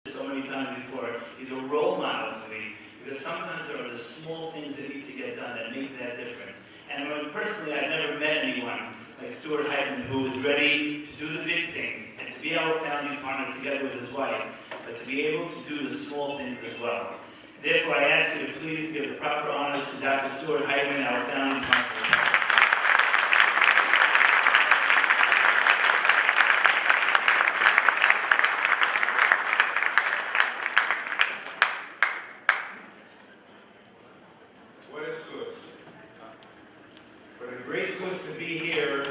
so many times before, he's a role model for me, because sometimes there are the small things that need to get done that make that difference. And personally, I've never met anyone like Stuart Hytman who is ready to do the big things and to be our founding partner together with his wife, but to be able to do the small things as well. And therefore, I ask you to please give the proper honor to Dr. Stuart Hytman, our founding partner. To be here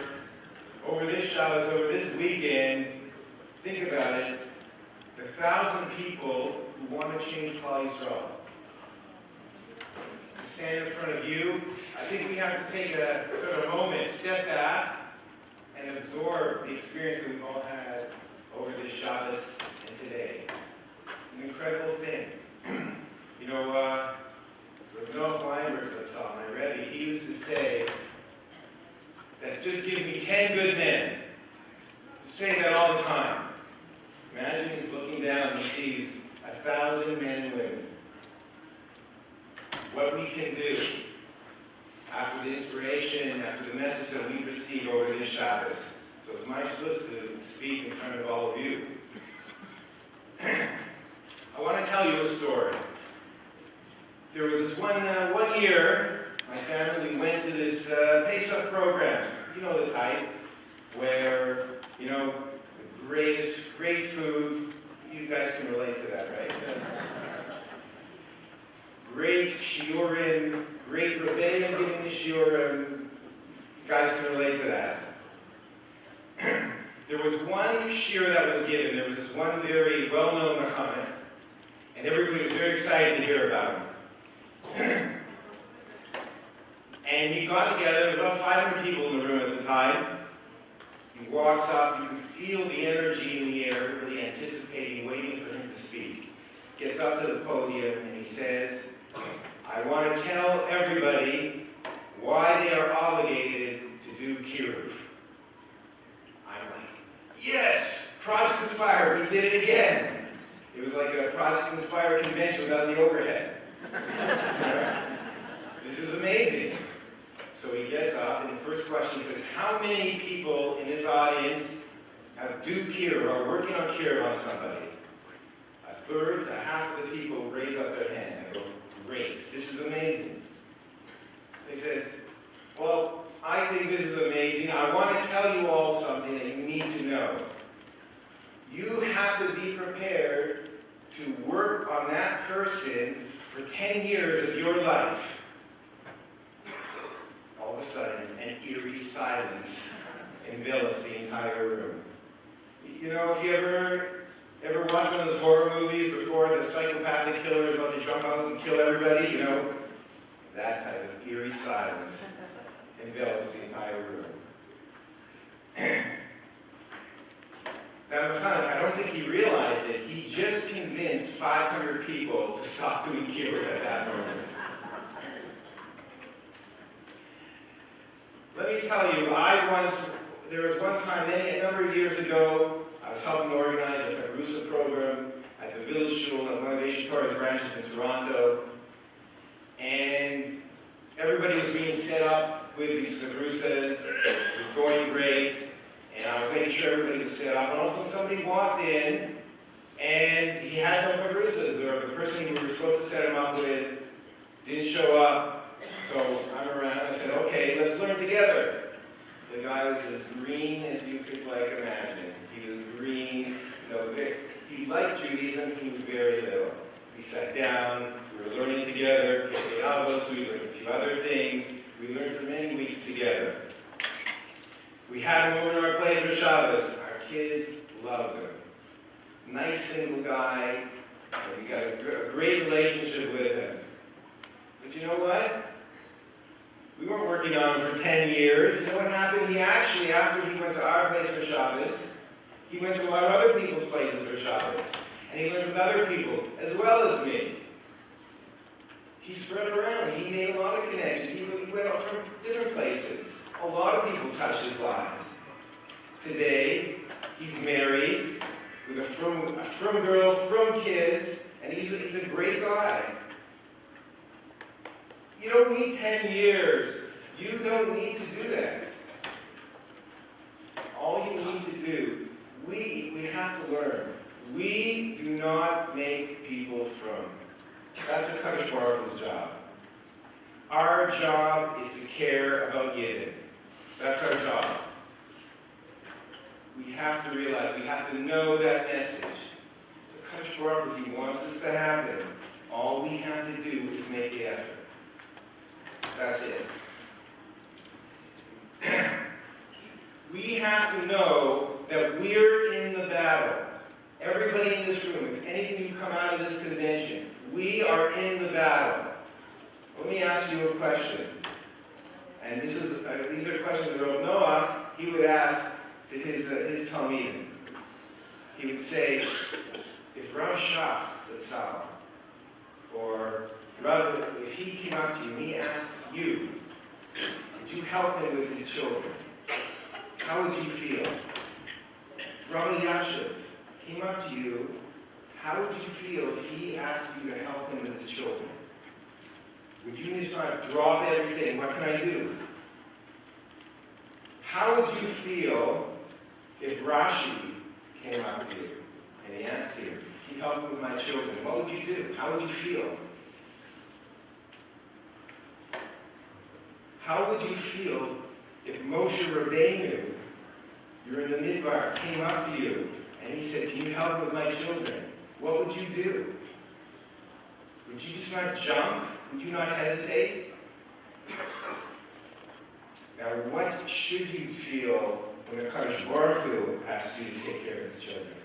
over this Shabbos, over this weekend. Think about it, the 1,000 people who want to change Klal Yisrael. To stand in front of you, I think we have to take a sort of moment, step back, and absorb the experience that we've all had over this Shabbos and today. It's an incredible thing. You know, Rav Noach Weinberg's that song, I read it, he used to say, that just give me 10 good men. Say that all the time. Imagine he's looking down and he sees 1,000 men and women. What we can do after the inspiration, after the message that we received over this Shabbos. So it's my schluss to speak in front of all of you. I want to tell you a story. There was this one year, my family went to this Pesach program, you know the type, where, you know, the great food, you guys can relate to that, right? Great shiurim, great rebbeim giving the shiurim, you guys can relate to that. There was one shiur that was given, there was this one very well-known mechanech, and everybody was very excited to hear about him. And he got together, there was about 500 people in the room at the time. He walks up, you can feel the energy in the air, everybody anticipating, waiting for him to speak. Gets up to the podium and he says, I want to tell everybody why they are obligated to do Kiruv. I'm like, yes, Project Inspire, we did it again. It was like a Project Inspire convention without the overhead. This is amazing. So he gets up, and the first question says, how many people in this audience have do Kiruv, are working on Kiruv on somebody? A third to half of the people raise up their hand. I go, great, this is amazing. So he says, well, I think this is amazing. I want to tell you all something that you need to know. You have to be prepared to work on that person for 10 years of your life. All of a sudden, an eerie silence envelops the entire room. You know, if you ever watch one of those horror movies before the psychopathic killer is about to jump out and kill everybody, you know, that type of eerie silence envelops the entire room. Now, Mechanech, I don't think he realized it. He just convinced 500 people to stop doing Kiruv at that moment. Let me tell you, there was one time, a number of years ago, I was helping organize a Fabrusa program at the Village Shul at one of Asian Torah's branches in Toronto. And everybody was being set up with these Fabrusas. It was going great. And I was making sure everybody was set up. And all of a sudden somebody walked in, and he had no Fabrusas. The person who we were supposed to set him up with didn't show up. So I'm around, I said, okay, let's learn together. The guy was as green as you could imagine. He was green, he liked Judaism, he was very little. We sat down, we were learning together, we learned a few other things. We learned for many weeks together. We had him over to our place for Shabbos. Our kids loved him. Nice single guy, and we got a great relationship with him. But you know what? We weren't working on him for 10 years. You know what happened? He actually, after he went to our place for Shabbos, he went to a lot of other people's places for Shabbos. And he lived with other people, as well as me. He spread around. He made a lot of connections. He went out from different places. A lot of people touched his lives. Today, he's married with a frum girl, frum kids, and he's a great guy. You don't need 10 years. You don't need to do that. All you need to do, we have to learn. We do not make people frum. That's a Kaddish Baruch Hu's job. Our job is to care about Yidden. That's our job. We have to realize, we have to know that message. So Kaddish Baruch Hu, he wants this to happen. All we have to do is make the effort. That's it. We have to know that we're in the battle. Everybody in this room, if anything you come out of this convention, we are in the battle. Let me ask you a question. And these are questions that Rav Noach, he would ask to his Talmidim. He would say, if Rav Shach Zatzal, or Rav, if he came up to you and he asked you, would you help him with his children? How would you feel? If Rav Yashiv came up to you, how would you feel if he asked you to help him with his children? Would you just want to drop everything? What can I do? How would you feel if Rashi came up to you and he asked you, can you help me with my children? What would you do? How would you feel? How would you feel if Moshe Rabbeinu, you're in the Midbar, came up to you and he said, can you help with my children? What would you do? Would you just not jump? Would you not hesitate? Now, what should you feel when the Kaddish Baruch Hu asks you to take care of his children?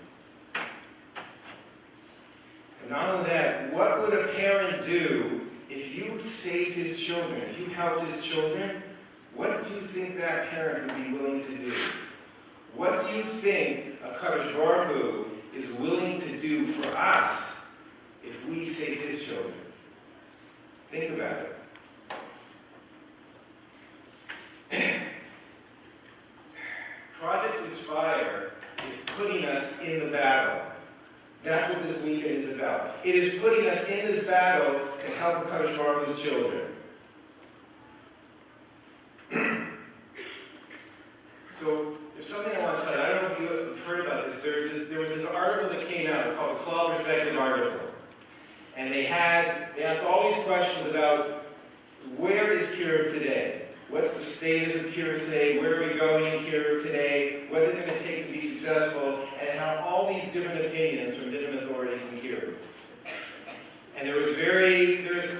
And not only that, what would a parent do if you saved his children, if you helped his children? What do you think that parent would be willing to do? What do you think a Kaddish Baruch Hu is willing to do for us if we save his children? Think about it. Project Inspire is putting us in the battle. That's what this weekend is about. It is putting us in this battle to help Kaddish Baruch Hu's children. So, there's something I want to tell you. I don't know if you've heard about this. There was this article that came out called the Klal Perspective article. And they asked all these questions about where is Kiruv today? What's the status of Kiruv today? Where are we going in Kiruv today? What's it going to take to be successful? And how all these different opinions from different authorities in Kiruv. And there was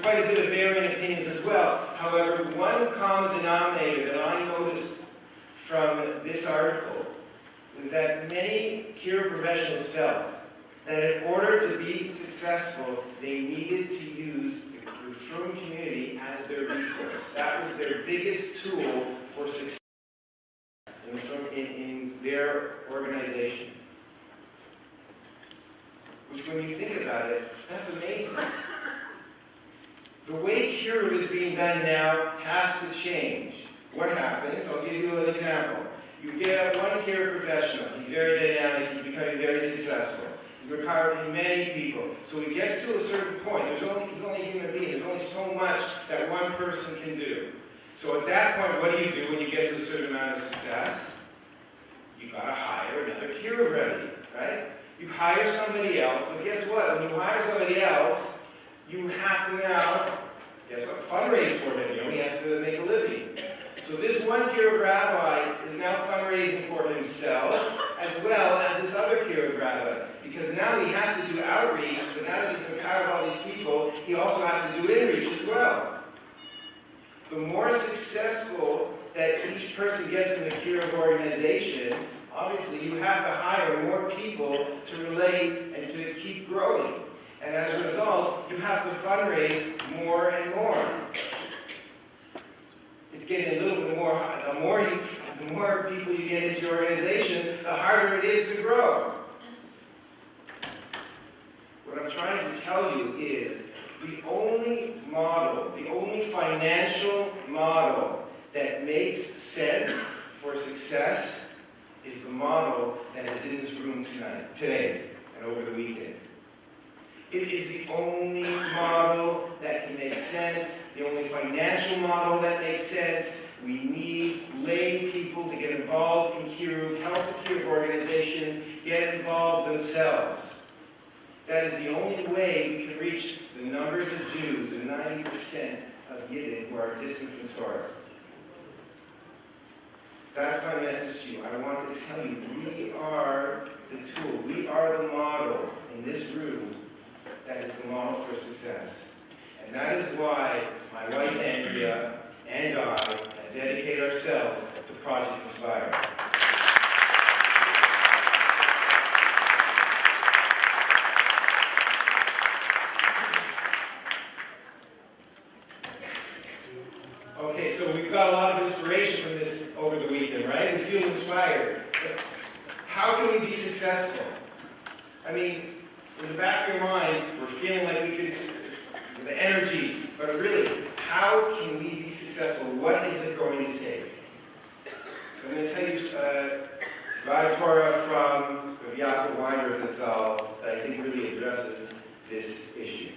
quite a bit of varying opinions as well. However, one common denominator that I noticed from this article was that many Kiruv professionals felt that in order to be successful, they needed to use the frum community as their resource. That was their biggest tool for success in their organization. Which, when you think about it, that's amazing. The way Kiruv is being done now has to change. What happens? I'll give you an example. You get one Kiruv professional. He's very dynamic. He's becoming very successful. He's recovering many people. So he gets to a certain point. He's only a human being. There's only so much that one person can do. So at that point, what do you do when you get to a certain amount of success? You got to hire another Kiruv Rebbe, right? You hire somebody else, but guess what? When you hire somebody else, you have to now, guess what? Fundraise for him. You know, he has to make a living. So this one Kiruv rabbi is now fundraising for himself as well as this other Kiruv rabbi. Because now he has to do outreach, but now that he's going to carve all these people, he also has to do inreach as well. The more successful that each person gets in the Kiruv organization, obviously you have to hire more people to relate and to keep growing. And as a result, you have to fundraise more and more. It's getting a little bit more, the more people you get into your organization, the harder it is to grow. What I'm trying to tell you is the only model, the only financial model that makes sense for success is the model that is in this room today, and over the weekend. It is the only model that can make sense, the only financial model that makes sense. We need lay people to get involved in Kiruv, help the Kiruv organizations get involved themselves. That is the only way we can reach the numbers of Jews, the 90% of Yidden who are distant from Torah. That's my message to you. I want to tell you, we are the tool, we are the model in this room that is the model for success. And that is why my wife Andrea and I have dedicated ourselves to Project Inspire. Okay, so we've got a lot of inspiration from this over the weekend, right? We feel inspired. But how can we be successful? I mean, in the back of your mind, we're feeling like we could, the energy, but really, how can we be successful? What is it going to take? I'm going to tell you dry Torah from Rav Yaakov Weinberg Zatzal that I think really addresses this issue.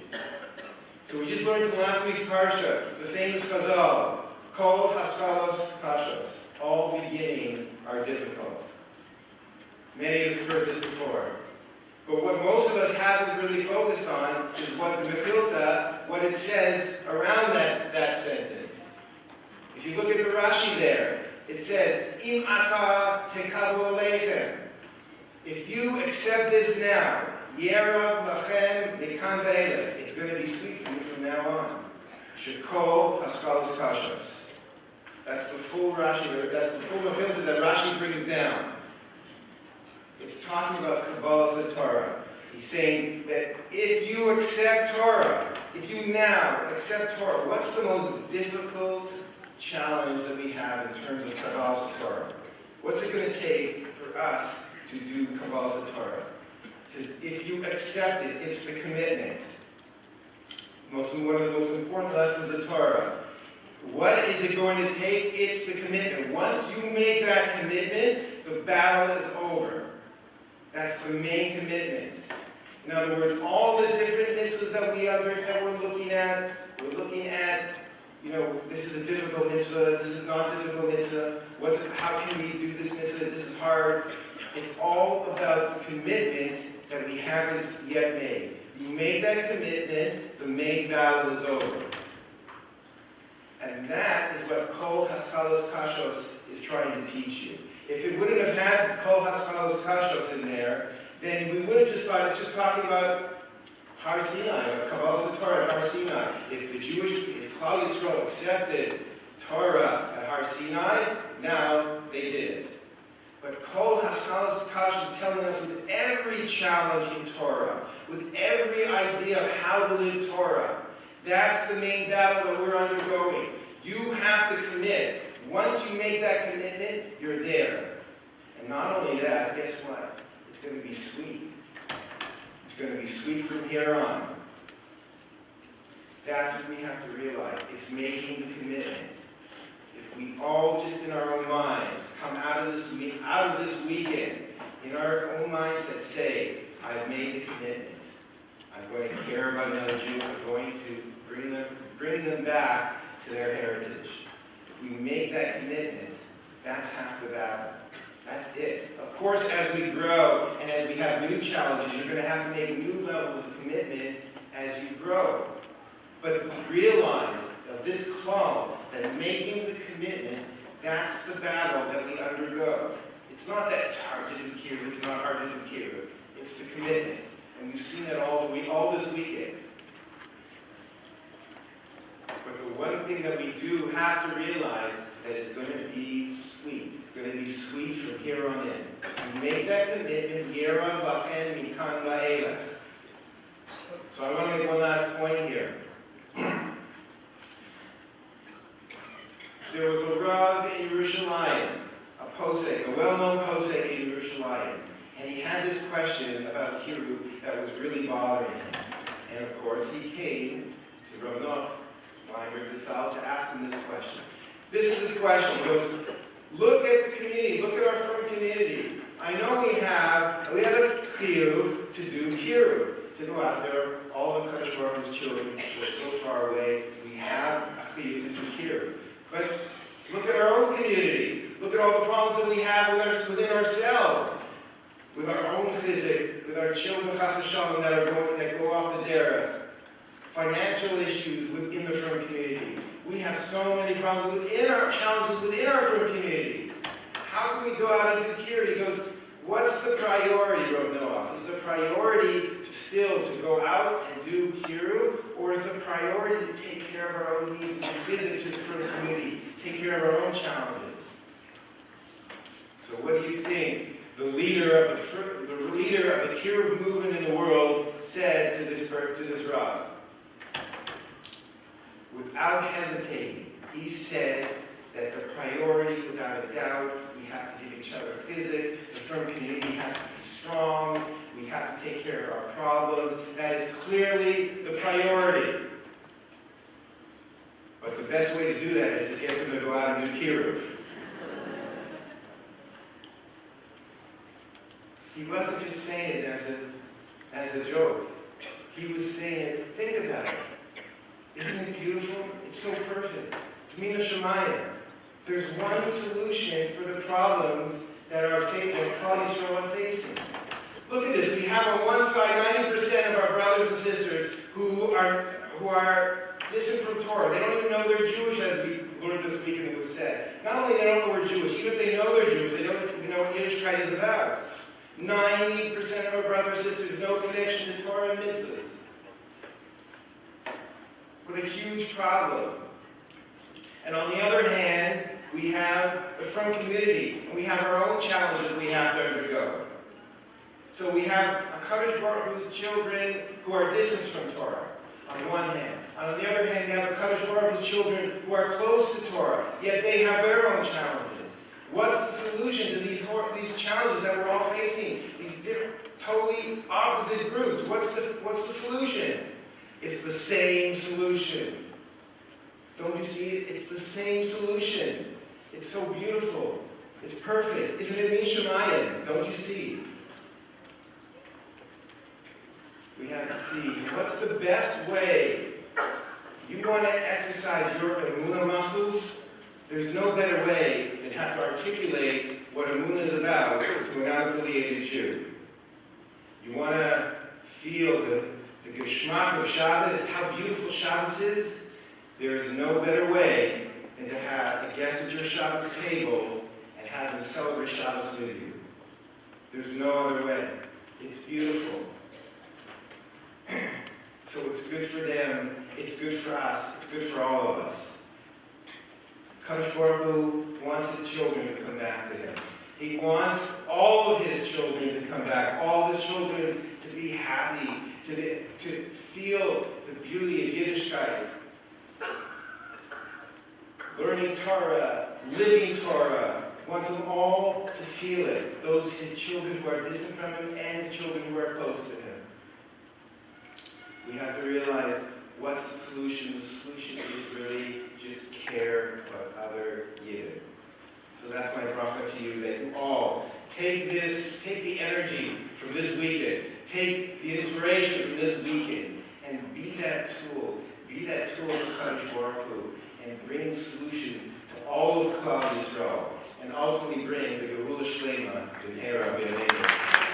So we just learned from last week's Parsha. It's a famous chazal, Kol haskalos kashos. All beginnings are difficult. Many of us have heard this before. But what most of us haven't really focused on is what the Mechilta, what it says around that sentence. If you look at the Rashi there, it says, Im ata tekabu aleichem. If you accept this now, Yerav lachem mikan ve'elech. It's going to be sweet for you from now on. Shekol haskalos kashos. That's the full Rashi, that's the full Mechilta that Rashi brings down. It's talking about Kabbalah Torah. He's saying that if you accept Torah, if you now accept Torah, what's the most difficult challenge that we have in terms of Kabbalah Torah? What's it going to take for us to do Kabbalah Torah? It says, if you accept it, it's the commitment. One of the most important lessons of Torah. What is it going to take? It's the commitment. Once you make that commitment, the battle is over. That's the main commitment. In other words, all the different mitzvahs that we're looking at, this is a difficult mitzvah, this is not a difficult mitzvah, how can we do this mitzvah, this is hard. It's all about the commitment that we haven't yet made. You make that commitment, the main battle is over. And that is what Kol Haskalos Kashos is trying to teach you. If it wouldn't have had Kol Haskalos Kashos in there, then we would have just thought it's just talking about Har Sinai, about Kabbalah Torah at Har Sinai. If Klal Yisrael accepted Torah at Har Sinai, now they did it. But Kol Haskalos Kashos is telling us with every challenge in Torah, with every idea of how to live Torah, that's the main battle that we're undergoing. You have to commit. Once you make that commitment, you're there. And not only that, guess what? It's going to be sweet. It's going to be sweet from here on. That's what we have to realize. It's making the commitment. If we all just in our own minds come out of this weekend, in our own mindset say, I've made the commitment. I'm going to care about another Jew. I'm going to bring them back to their heritage. If we make that commitment, that's half the battle. That's it. Of course, as we grow and as we have new challenges, you're going to have to make new levels of commitment as you grow. But realize of this klal that making the commitment, that's the battle that we undergo. It's not that it's hard to do kiruv, it's not hard to do kiruv. It's the commitment. And we've seen that all this weekend. But the one thing that we do have to realize that it's going to be sweet. It's going to be sweet from here on in. You make that commitment, Yerav lachem mikan va'elech. So I want to make one last point here. There was a Rav in Yerushalayim, a posek, a well-known posek in Yerushalayim, and he had this question about kiruv that was really bothering him. And of course, he came to Rav Weinberg Zatzal to ask him this question. This is his question. He goes, Look at the community. Look at our firm community. I know we have a chiyuv to do kiruv, to go out there. All the Kadosh Baruch Hu's children who are so far away, we have a chiyuv to do kiruv. But look at our own community. Look at all the problems that we have within ourselves, with our own chizuk, with our children chas v'shalom that go off the derech. Financial issues within the firm community. We have so many problems within our challenges within our firm community. How can we go out and do kiruv? He goes, what's the priority, Rav Noach? Is the priority to go out and do kiruv, or is the priority to take care of our own needs and to visit to the firm community, take care of our own challenges? So what do you think the leader of the kiruv movement in the world said to this Rav? Without hesitating, he said that the priority, without a doubt, we have to give each other chizuk. The firm community has to be strong. We have to take care of our problems. That is clearly the priority. But the best way to do that is to get them to go out and do kiruv. He wasn't just saying it as a joke. He was saying it, think about it. Isn't it beautiful? It's so perfect. It's Mina Shemayim. There's one solution for the problems that our faith and Klal Yisrael are facing. Look at this. We have on one side 90% of our brothers and sisters who are distant from Torah. They don't even know they're Jewish, as we learned this week and it was said. Not only they don't know we're Jewish, even if they know they're Jewish, they don't even know what Yiddishkeit is about. 90% of our brothers and sisters no connection to Torah and mitzvahs. What a huge problem. And on the other hand, we have the firm community, and we have our own challenges we have to undergo. So we have a Kadosh Baruch Hu's children who are distant from Torah, on one hand. And on the other hand, we have a Kadosh Baruch Hu's children who are close to Torah, yet they have their own challenges. What's the solution to these challenges that we're all facing? These different, totally opposite groups. What's the solution? It's the same solution. Don't you see it? It's the same solution. It's so beautiful. It's perfect. Isn't it Min Shemayim? Don't you see? We have to see what's the best way. You want to exercise your emunah muscles? There's no better way than have to articulate what emunah is about to an unaffiliated Jew. You want to feel the geschmack of Shabbos, how beautiful Shabbos is? There is no better way than to have a guest at your Shabbos table and have them celebrate Shabbos with you. There's no other way. It's beautiful. So it's good for them, it's good for us, it's good for all of us. Kadosh Baruch Hu wants his children to come back to him. He wants all of his children to come back, all of his children to be happy, to feel the beauty of Yiddishkeit. Learning Torah, living Torah, wants them all to feel it. Those his children who are distant from him and his children who are close to him. We have to realize what's the solution. The solution is really just care about other Yidden. So that's my bracha to you, that you all take the energy from this weekend, take the inspiration from this weekend, and be that tool for Kadosh Baruch Hu, and bring solution to all of Klal Yisrael, and ultimately bring the Geula Shlema, the Hera B'Yameinu.